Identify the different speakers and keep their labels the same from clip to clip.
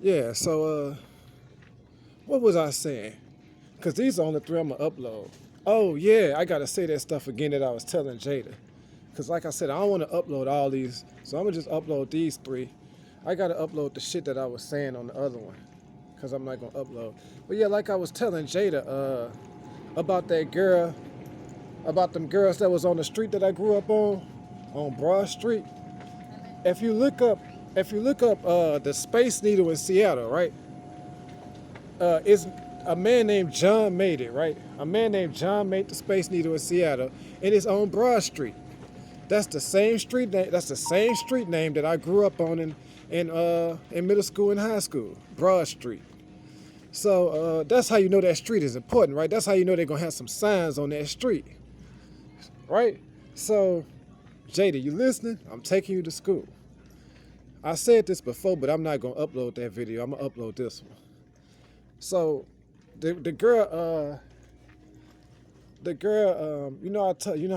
Speaker 1: Yeah, so what was I saying? Cause these are only three I'm gonna upload. Oh yeah, I gotta say that stuff again that I was telling Jada. Cause like I said, I don't wanna upload all these, so I'm gonna just upload these three. I gotta upload the shit that I was saying on the other one. Cause I'm not gonna upload. But yeah, like I was telling Jada, about that girl, about them girls that was on the street that I grew up on Broad Street. If you look up, if you look up the Space Needle in Seattle, right? It's a man named John made it, right? A man named John made the Space Needle in Seattle, and it's on Broad Street. That's the same street name. That's the same street name that I grew up on in middle school and high school, Broad Street. So that's how you know that street is important, right? That's how you know they're gonna have some signs on that street, right? So, Jada, you listening? I'm taking you to school. I said this before, but I'm not gonna upload that video. I'm gonna upload this one. So, the girl, you know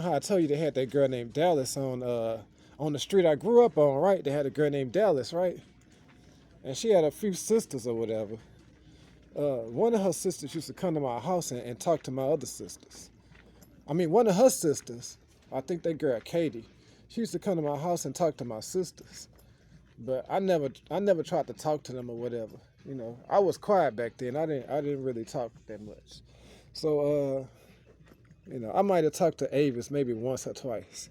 Speaker 1: how I told you they had that girl named Dallas on the street I grew up on, right? They had a girl named Dallas, right? And she had a few sisters or whatever. One of her sisters used to come to my house and talk to my other sisters. I mean, one of her sisters, I think that girl Katie, she used to come to my house and talk to my sisters. But I never tried to talk to them or whatever. You know, I was quiet back then. I didn't really talk that much. So I might have talked to Avis maybe once or twice.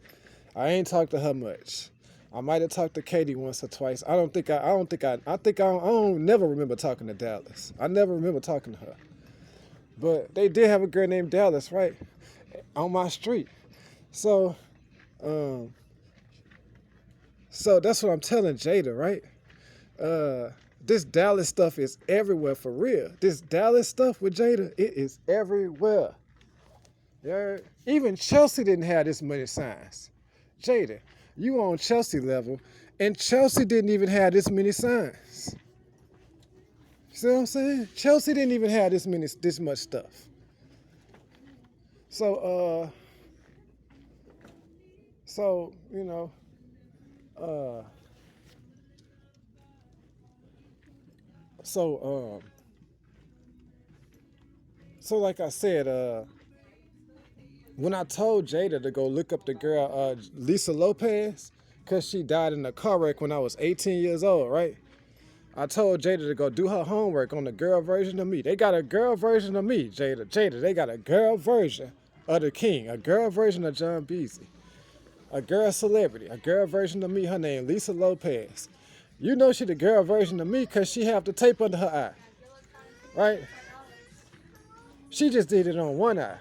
Speaker 1: I ain't talked to her much. I might have talked to Katie once or twice. I don't never remember talking to Dallas. I never remember talking to her. But they did have a girl named Dallas, right? On my street. So, um, so that's what I'm telling Jada, right? This Dallas stuff is everywhere for real. This Dallas stuff with Jada, it is everywhere. Yeah. Even Chelsea didn't have this many signs. Jada, you on Chelsea level, and Chelsea didn't even have this many signs. See what I'm saying? Chelsea didn't even have this much stuff. So so uh, so so like I said, when I told Jada to go look up the girl Lisa Lopez, cause she died in a car wreck when I was 18 years old, right? I told Jada to go do her homework on the girl version of me. They got a girl version of me, Jada. Jada, they got a girl version of the King, a girl version of John Beasley, a girl celebrity, a girl version of me. Her name Lisa Lopez. You know she the girl version of me because she have the tape under her eye, right? She just did it on one eye,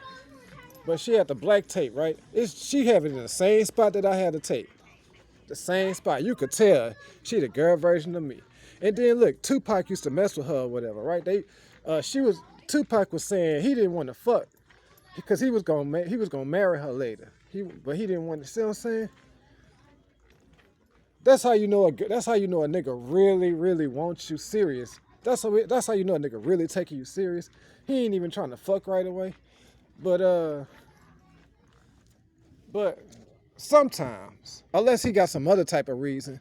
Speaker 1: but she had the black tape, right? She have it in the same spot that I had the tape. The same spot. You could tell she the girl version of me. And then look, Tupac used to mess with her or whatever, right? Tupac was saying he didn't want to fuck because he was gonna marry her later. But he didn't want to. See what I'm saying? That's how you know a nigga really, really wants you serious. That's how you know a nigga really taking you serious. He ain't even trying to fuck right away. But but sometimes, unless he got some other type of reason,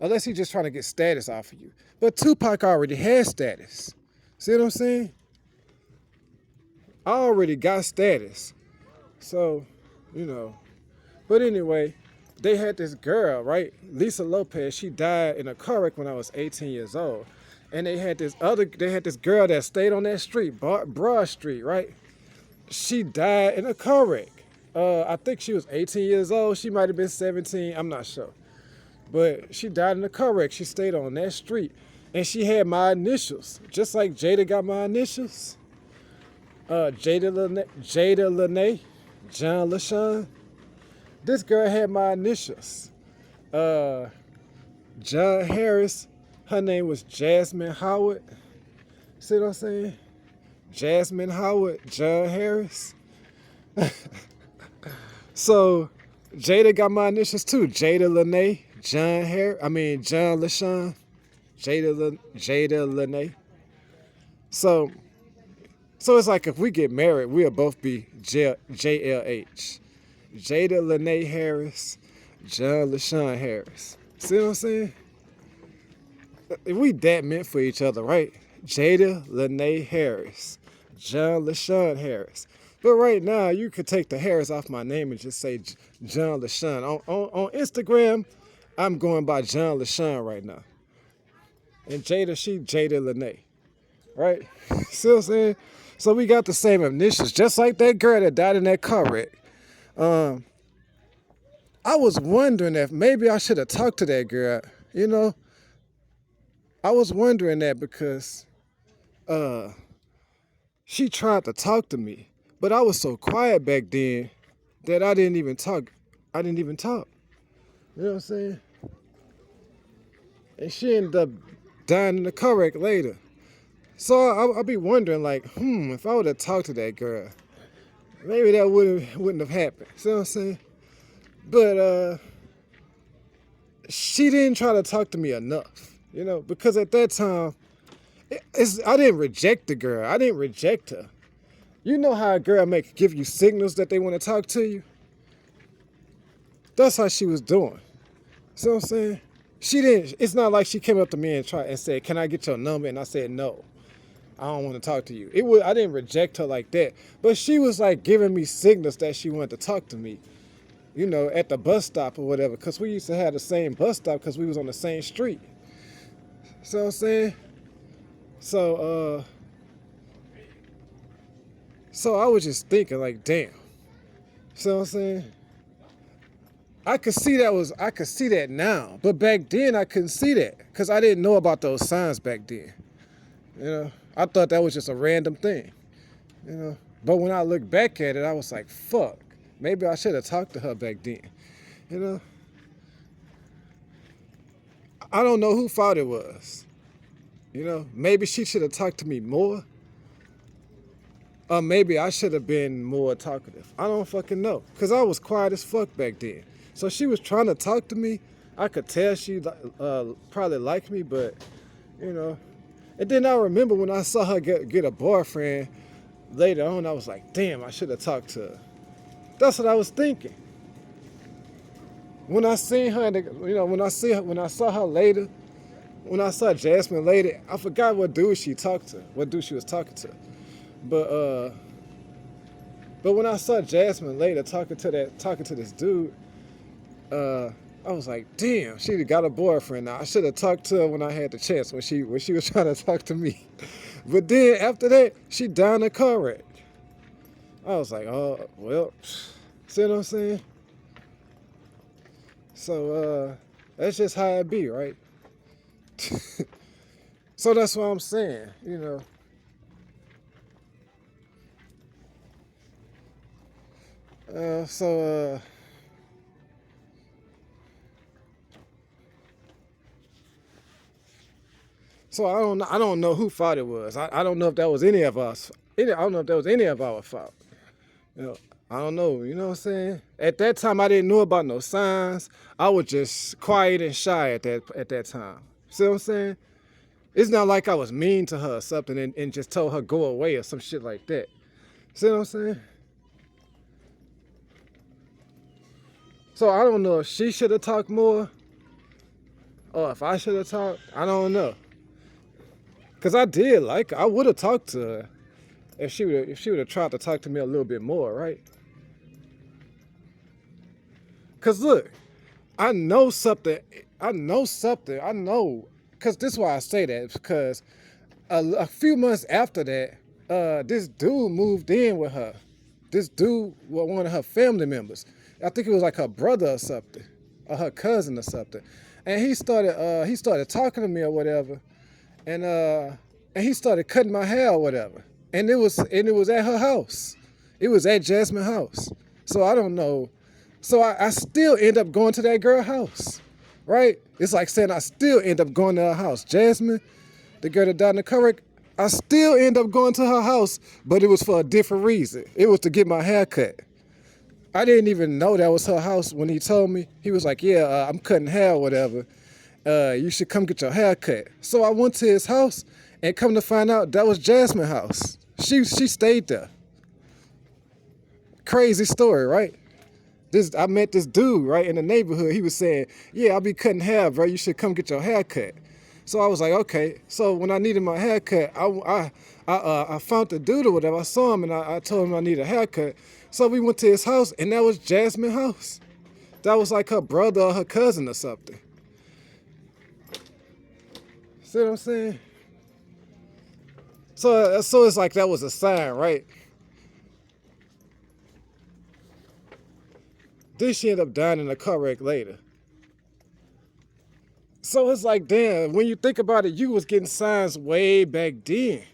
Speaker 1: unless he just trying to get status off of you. But Tupac already had status. See what I'm saying? I already got status. So, you know. But anyway, they had this girl, right? Lisa Lopez. She died in a car wreck when I was 18 years old. And they had this girl that stayed on that street, Broad Street, right? She died in a car wreck. I think she was 18 years old. She might have been 17. I'm not sure. But she died in a car wreck. She stayed on that street. And she had my initials. Just like Jada got my initials. Jada Lene, John LaShawn. This girl had my initials. John Harris. Her name was Jasmine Howard. See what I'm saying? Jasmine Howard, John Harris. So Jada got my initials too. Jada Lene, John LaShawn, Jada Lene. So it's like if we get married, we'll both be JLH. Jada Lene Harris, John LaShawn Harris. See what I'm saying? We that meant for each other, right? Jada Lene Harris, John LaShawn Harris. But right now, you could take the Harris off my name and just say John LaShawn. On Instagram, I'm going by John LaShawn right now. And Jada, she Jada Lene, right? See what I'm saying? So we got the same initials, just like that girl that died in that car wreck. I was wondering if maybe I should have talked to that girl. You know, I was wondering that because she tried to talk to me, but I was so quiet back then that I didn't even talk. I didn't even talk. You know what I'm saying? And she ended up dying in the car wreck later. So I'll be wondering, like, if I would have talked to that girl, maybe that wouldn't have happened. See what I'm saying? But she didn't try to talk to me enough, you know, because at that time, I didn't reject the girl. I didn't reject her. You know how a girl give you signals that they want to talk to you? That's how she was doing. See what I'm saying? She didn't. It's not like she came up to me and said, "Can I get your number?" And I said, "No, I don't want to talk to you." I didn't reject her like that, but she was like giving me signals that she wanted to talk to me. You know, at the bus stop or whatever, because we used to have the same bus stop because we was on the same street. See what I'm saying? So I was just thinking, like, damn. See what I'm saying? I could see that now, but back then I couldn't see that because I didn't know about those signs back then. You know, I thought that was just a random thing. You know, but when I look back at it, I was like, fuck. Maybe I should have talked to her back then. You know, I don't know whose fault it was. You know, maybe she should have talked to me more. Or maybe I should have been more talkative. I don't fucking know. Because I was quiet as fuck back then. So she was trying to talk to me. I could tell she probably liked me, but, you know. And then I remember when I saw her get a boyfriend later on, I was like, damn, I should have talked to her. That's what I was thinking. When I seen her, when I saw her later, when I saw Jasmine later, I forgot what dude she was talking to. But when I saw Jasmine later talking to this dude, I was like, damn, she got a boyfriend now. I should have talked to her when I had the chance when she was trying to talk to me. But then after that, she died in a car wreck. I was like, oh well, see what I'm saying? So that's just how it be, right? So that's what I'm saying, you know. So I don't know who fault it was. I don't know if that was any of us. I don't know if that was any of our fault. You know, I don't know. You know what I'm saying? At that time, I didn't know about no signs. I was just quiet and shy at that time. See what I'm saying? It's not like I was mean to her or something and just told her go away or some shit like that. See what I'm saying? So I don't know if she should have talked more or if I should have talked. I don't know. Cause I did like her. I would have talked to her if she would have tried to talk to me a little bit more, right? Cause look, I know something. Cause this is why I say that, because a few months after that, this dude moved in with her. This dude was one of her family members. I think it was like her brother or something, or her cousin or something. And he started talking to me or whatever, and he started cutting my hair or whatever. And it was at her house. It was at Jasmine's house. So I don't know. So I still end up going to that girl's house, right? It's like saying I still end up going to her house. Jasmine, the girl that died in the car wreck, I still end up going to her house, but it was for a different reason. It was to get my hair cut. I didn't even know that was her house when he told me. He was like, yeah, I'm cutting hair or whatever. You should come get your hair cut. So I went to his house and come to find out that was Jasmine's house. She stayed there. Crazy story, right? I met this dude right in the neighborhood. He was saying, yeah, I'll be cutting hair, bro. You should come get your hair cut. So I was like, okay. So when I needed my haircut, I found the dude or whatever. I saw him and I told him I need a haircut. So we went to his house, and that was Jasmine's house. That was like her brother or her cousin or something. See what I'm saying? So it's like that was a sign, right? Then she ended up dying in a car wreck later. So it's like, damn, when you think about it, you was getting signs way back then.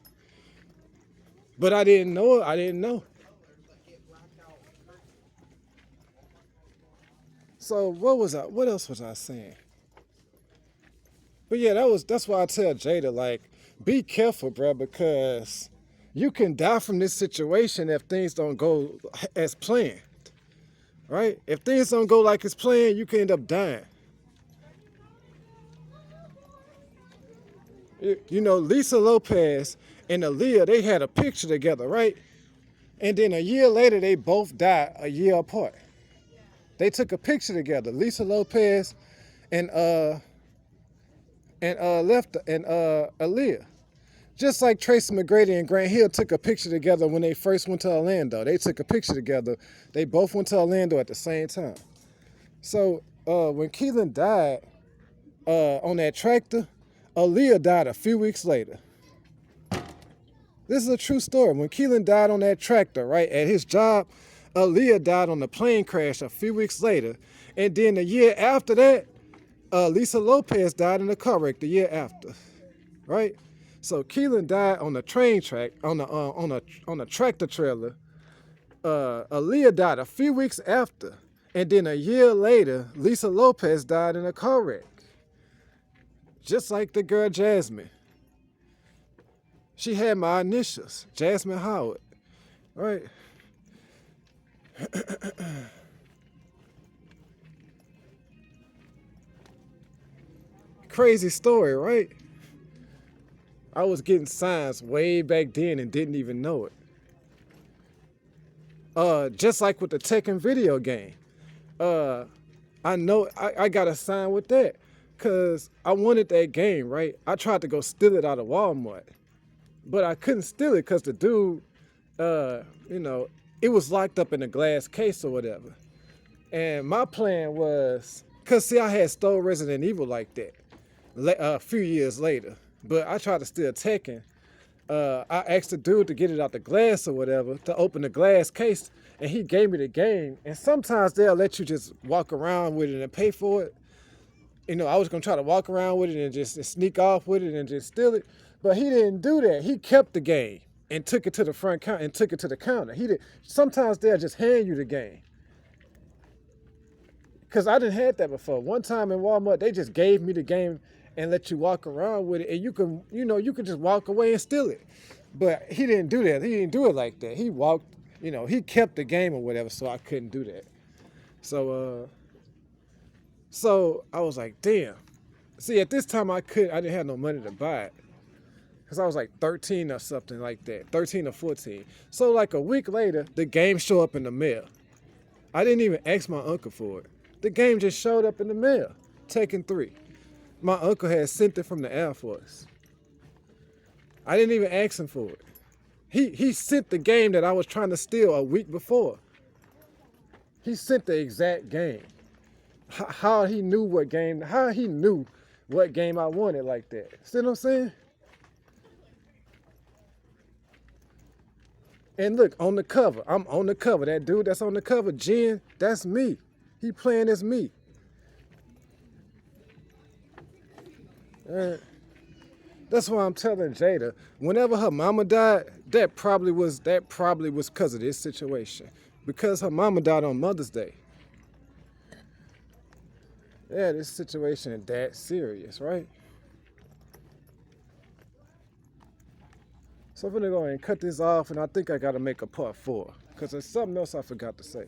Speaker 1: But I didn't know it. I didn't know. So what else was I saying? But yeah, that's why I tell Jada, like, be careful, bro, because you can die from this situation if things don't go as planned. Right? If things don't go like it's planned, you can end up dying. You know, Lisa Lopez and Aaliyah, they had a picture together, right? And then a year later, they both died a year apart. They took a picture together, Lisa Lopez and Aaliyah. Just like Tracy McGrady and Grant Hill took a picture together when they first went to Orlando. They took a picture together. They both went to Orlando at the same time. So when Keelan died on that tractor, Aaliyah died a few weeks later. This is a true story. When Keelan died on that tractor, right, at his job, Aaliyah died on the plane crash a few weeks later. And then a year after that, Lisa Lopez died in a car wreck the year after, right? So Keelan died on the train track, on a tractor trailer. Aaliyah died a few weeks after. And then a year later, Lisa Lopez died in a car wreck. Just like the girl Jasmine. She had my initials, Jasmine Howard, right? Crazy story, right? I was getting signs way back then and didn't even know it. Just like with the Tekken video game. I know I got a sign with that because I wanted that game, right? I tried to go steal it out of Walmart, but I couldn't steal it because the dude, it was locked up in a glass case or whatever. And my plan was, because see, I had stole Resident Evil like that a few years later, but I tried to steal Tekken. I asked the dude to get it out the glass or whatever, to open the glass case, and he gave me the game. And sometimes they'll let you just walk around with it and pay for it. You know, I was gonna try to walk around with it and just sneak off with it and just steal it, but he didn't do that. He kept the game and took it to the front counter and took it to the counter. He did. Sometimes they'll just hand you the game. Cause I didn't had that before. One time in Walmart, they just gave me the game and let you walk around with it, and you can just walk away and steal it. But he didn't do that. He didn't do it like that. He walked, he kept the game or whatever, so I couldn't do that. So I was like, damn. See, at this time I didn't have no money to buy it. Cause I was like 13 or something like that, 13 or 14. So like a week later, the game showed up in the mail. I didn't even ask my uncle for it. The game just showed up in the mail, Tekken 3. My uncle had sent it from the Air Force. I didn't even ask him for it. He sent the game that I was trying to steal a week before. He sent the exact game. How he knew what game I wanted like that. See what I'm saying? And look, on the cover, I'm on the cover. That dude that's on the cover, Jen, that's me. He playing as me. That's why I'm telling Jada, whenever her mama died, that probably was because of this situation. Because her mama died on Mother's Day. Yeah, this situation is that serious, right? So I'm gonna go ahead and cut this off, and I think I gotta make a part 4, because there's something else I forgot to say.